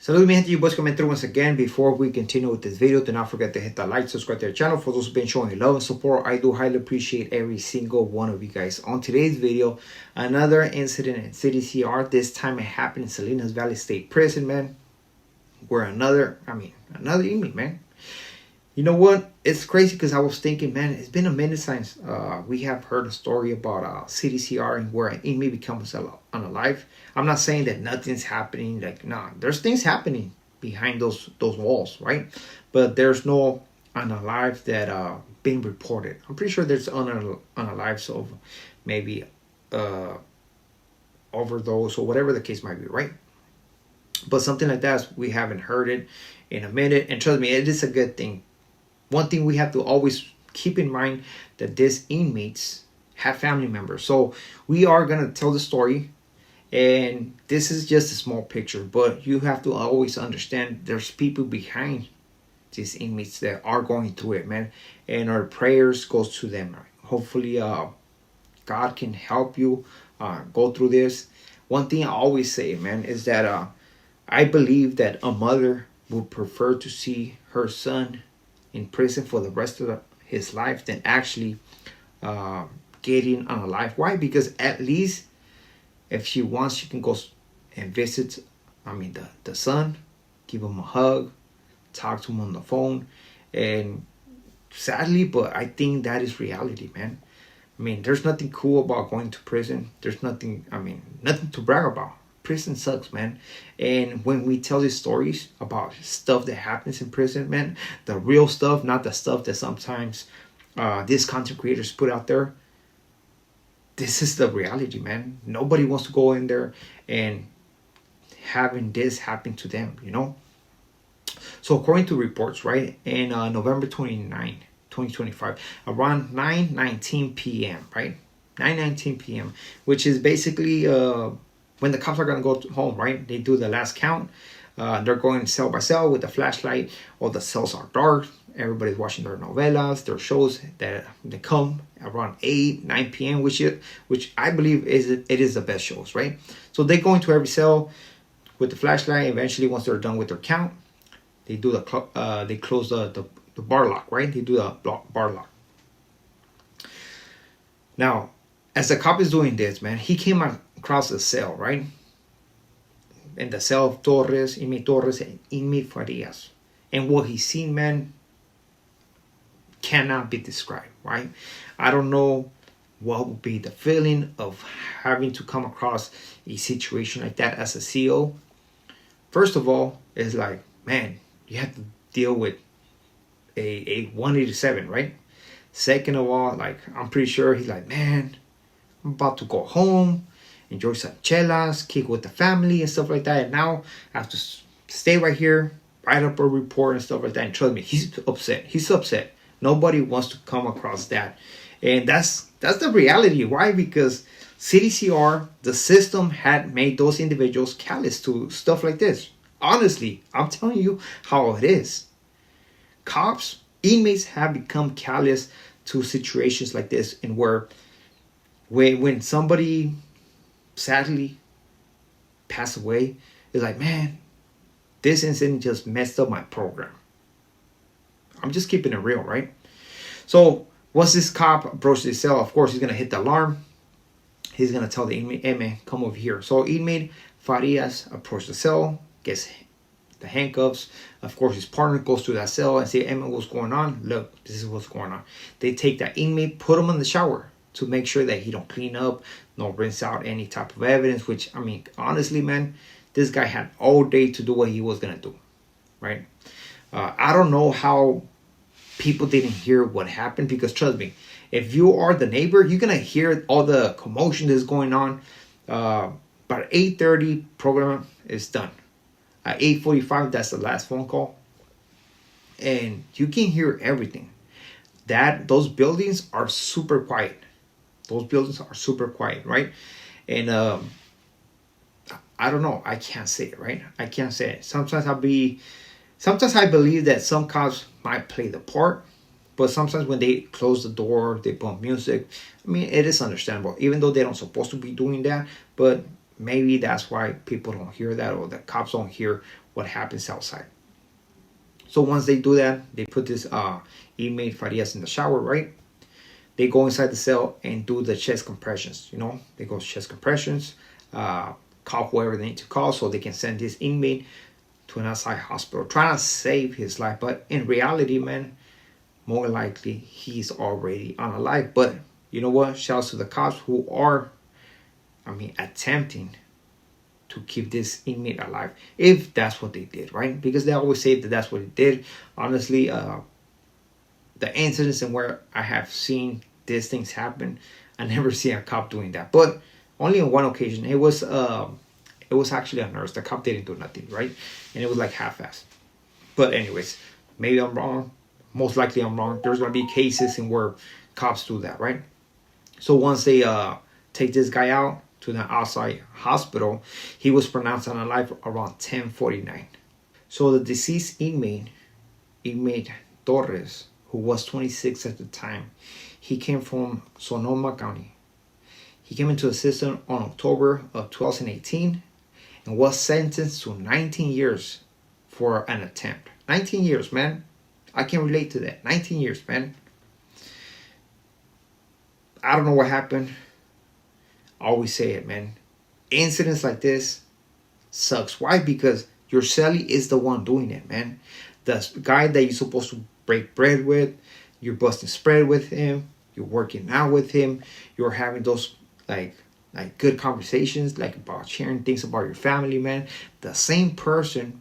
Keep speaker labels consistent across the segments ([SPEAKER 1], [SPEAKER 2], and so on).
[SPEAKER 1] Salud mi gente, you boys coming through once again. Before we continue with this video, do not forget to hit that like, subscribe to the channel. For those who've been showing love and support, I do highly appreciate every single one of you guys. On today's video, another incident in CDCR. This time it happened in Salinas Valley State Prison, man. Where another inmate, man. You know what? It's crazy because I was thinking, man, it's been a minute since we have heard a story about CDCR and where an inmate becomes unalive. I'm not saying that nothing's happening. Like, nah, there's things happening behind those walls, right? But there's no unalive that being reported. I'm pretty sure there's unalives of maybe overdose or whatever the case might be, right? But something like that, we haven't heard it in a minute. And trust me, it is a good thing. One thing we have to always keep in mind that these inmates have family members. So we are going to tell the story. And this is just a small picture. But you have to always understand there's people behind these inmates that are going through it, man. And our prayers goes to them. Hopefully God can help you go through this. One thing I always say, man, is that I believe that a mother would prefer to see her son in prison for the rest of his life than actually getting unalive. Why? Because at least if she wants, she can go and visit, the son, give him a hug, talk to him on the phone. And sadly, but I think that is reality, man. I mean, there's nothing cool about going to prison. There's nothing to brag about. Prison sucks, man. And when we tell these stories about stuff that happens in prison, man, the real stuff, not the stuff that sometimes these content creators put out there, this is the reality, man. Nobody wants to go in there and having this happen to them, you know? So according to reports, right, in November 29, 2025, around 9:19 p.m., right? 9:19 p.m., which is basically when the cops are going to go home, right? They do the last count. They're going cell by cell with the flashlight. All the cells are dark. Everybody's watching their novelas, their shows that they come around 9 p.m., which I believe it is the best shows, right? So they go into every cell with the flashlight. Eventually, once they're done with their count, they do they close the bar lock, right? They do the bar lock. Now, as the cop is doing this, man, he came across the cell, right? In the cell of Inmate Torres, and Inmate Farias. And what he's seen, man, cannot be described, right? I don't know what would be the feeling of having to come across a situation like that as a CO. First of all, it's like, man, you have to deal with a 187, right? Second of all, like, I'm pretty sure he's like, man, I'm about to go home, enjoy some chelas, kick with the family and stuff like that. And now I have to stay right here, write up a report and stuff like that. And trust me, he's upset. He's upset. Nobody wants to come across that. And that's the reality. Why? Because CDCR, the system, had made those individuals callous to stuff like this. Honestly, I'm telling you how it is. Cops, inmates have become callous to situations like this, and where when somebody sadly passed away, it's like, man, this incident just messed up my program. I'm just keeping it real, right? So once this cop approaches the cell, of course, he's going to hit the alarm. He's going to tell the inmate, hey, man, come over here. So inmate Farias approaches the cell, gets the handcuffs. Of course, his partner goes to that cell and say, hey, man, what's going on? Look, this is what's going on. They take that inmate, put him in the shower to make sure that he don't clean up, no rinse out any type of evidence, which, I mean, honestly, man, this guy had all day to do what he was going to do, right? I don't know how people didn't hear what happened, because trust me, if you are the neighbor, you're going to hear all the commotion that's going on. But 8:30 program is done. At 8:45, that's the last phone call. And you can hear everything. Those buildings are super quiet. Those buildings are super quiet, right? And I don't know. I can't say it, right? I can't say it. Sometimes I believe that some cops might play the part, but sometimes when they close the door, they put music. I mean, it is understandable, even though they don't supposed to be doing that. But maybe that's why people don't hear that, or the cops don't hear what happens outside. So once they do that, they put this inmate Farias in the shower, right? They go inside the cell and do the chest compressions. They go chest compressions, call whoever they need to call so they can send this inmate to an outside hospital, trying to save his life. But in reality, man, more likely he's already unalive. But you know what? Shouts to the cops who are, attempting to keep this inmate alive, if that's what they did, right? Because they always say that that's what they did. Honestly, the incidents and where I have seen these things happen, I never see a cop doing that. But only on one occasion, it was actually a nurse. The cop didn't do nothing, right? And it was like half-assed. But anyways, maybe I'm wrong. Most likely I'm wrong. There's gonna be cases in where cops do that, right? So once they take this guy out to the outside hospital, he was pronounced unalive around 10:49. So the deceased inmate Torres, who was 26 at the time, he came from Sonoma County. He came into the system on October of 2018 and was sentenced to 19 years for an attempt. 19 years, man. I can relate to that. 19 years, man. I don't know what happened. I always say it, man. Incidents like this sucks. Why? Because your celly is the one doing it, man. The guy that you're supposed to break bread with, you're busting spread with him, you're working out with him, you're having those like good conversations, like about sharing things about your family, man. The same person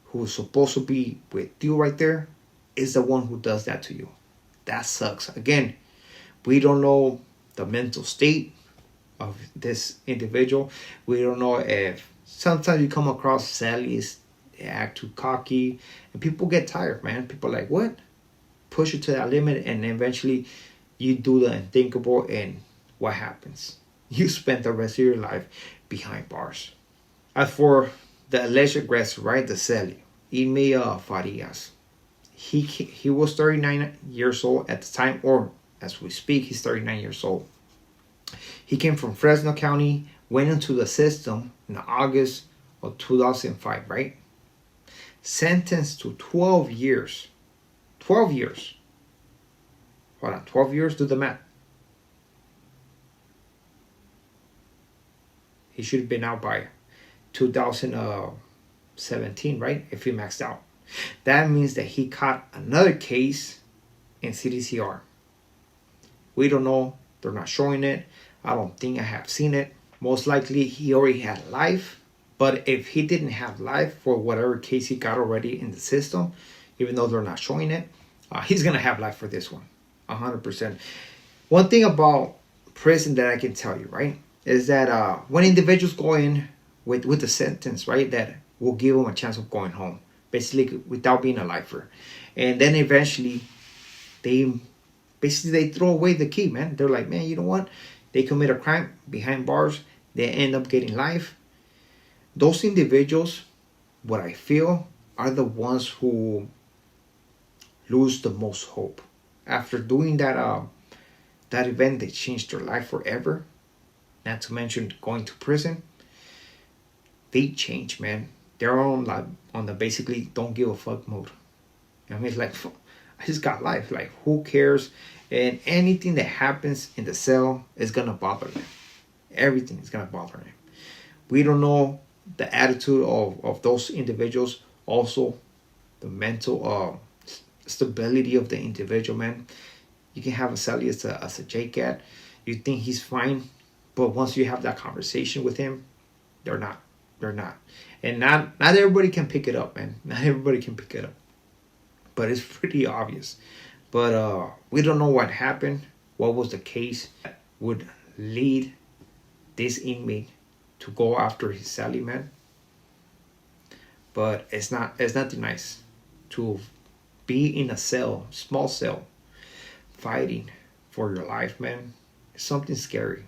[SPEAKER 1] who's supposed to be with you right there is the one who does that to you. That sucks. Again, we don't know the mental state of this individual. We don't know if sometimes you come across Cellis, they act too cocky, and people get tired, man. People are like, what? Push you to that limit, and eventually you do the unthinkable, and what happens? You spend the rest of your life behind bars. As for the alleged aggressor, right, the Celli, inmate Farias, he was 39 years old at the time, or as we speak, he's 39 years old. He came from Fresno County, went into the system in August of 2005, right? Sentenced to 12 years. 12 years. Hold on, 12 years? Do the math. He should have been out by 2017, right? If he maxed out. That means that he caught another case in CDCR. We don't know. They're not showing it. I don't think I have seen it. Most likely he already had life. But if he didn't have life for whatever case he got already in the system, even though they're not showing it, he's going to have life for this one. 100%. One thing about prison that I can tell you, right, is that when individuals go in with the sentence, right, that will give them a chance of going home, basically without being a lifer. And then eventually they throw away the key, man. They're like, man, you know what? They commit a crime behind bars. They end up getting life. Those individuals, what I feel, are the ones who lose the most hope. After doing that event, they changed their life forever. Not to mention going to prison. They change, man. They're on the basically don't give a fuck mode. I mean, it's like, I just got life. Like, who cares? And anything that happens in the cell is gonna bother them. Everything is gonna bother them. We don't know the attitude of those individuals. Also, the mental stability of the individual, man. You can have a Celli as a J-Cat. You think he's fine, but once you have that conversation with him, they're not. They're not. And not everybody can pick it up, man. Not everybody can pick it up. But it's pretty obvious. But we don't know what happened. What was the case that would lead this inmate to go after his Celli, man? But it's nothing nice to be in a cell, small cell, fighting for your life, man. It's something scary.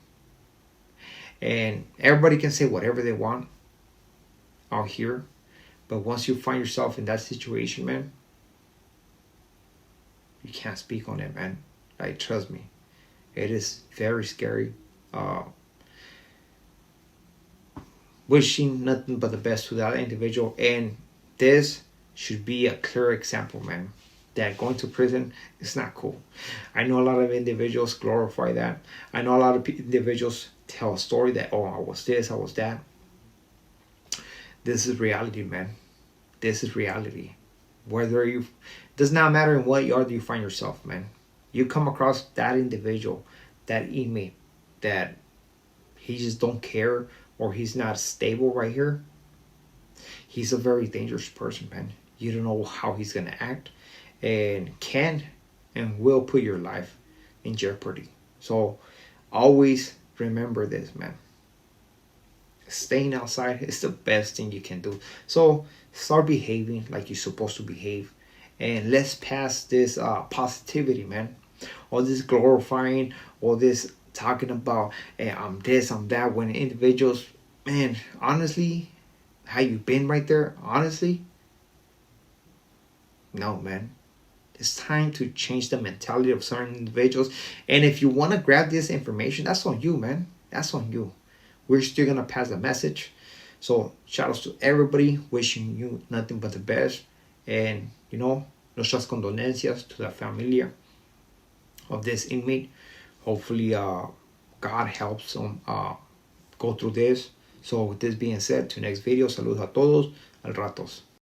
[SPEAKER 1] And everybody can say whatever they want out here. But once you find yourself in that situation, man, you can't speak on it, man. Like, trust me. It is very scary. wishing nothing but the best to that individual. And this should be a clear example, man, that going to prison is not cool. I know a lot of individuals glorify that. I know a lot of individuals tell a story that, oh, I was this, I was that. This is reality, man. This is reality. Whether you, does not matter in what yard you find yourself, man. You come across that individual, that inmate, that he just don't care, or he's not stable right here. He's a very dangerous person, man. You don't know how he's gonna act, and can and will put your life in jeopardy. So always remember this, man. Staying outside is the best thing you can do. So start behaving like you're supposed to behave, and let's pass this positivity, man. All this glorifying, all this talking about, hey, I'm this, I'm that, when individuals, man, honestly, how you been right there, honestly, no, man. It's time to change the mentality of certain individuals. And if you want to grab this information, that's on you, man. That's on you. We're still going to pass the message. So shout outs to everybody, wishing you nothing but the best. And, you know, nuestras condolencias to the familia of this inmate. Hopefully God helps them go through this. So with this being said, to next video, saludos a todos, al ratos.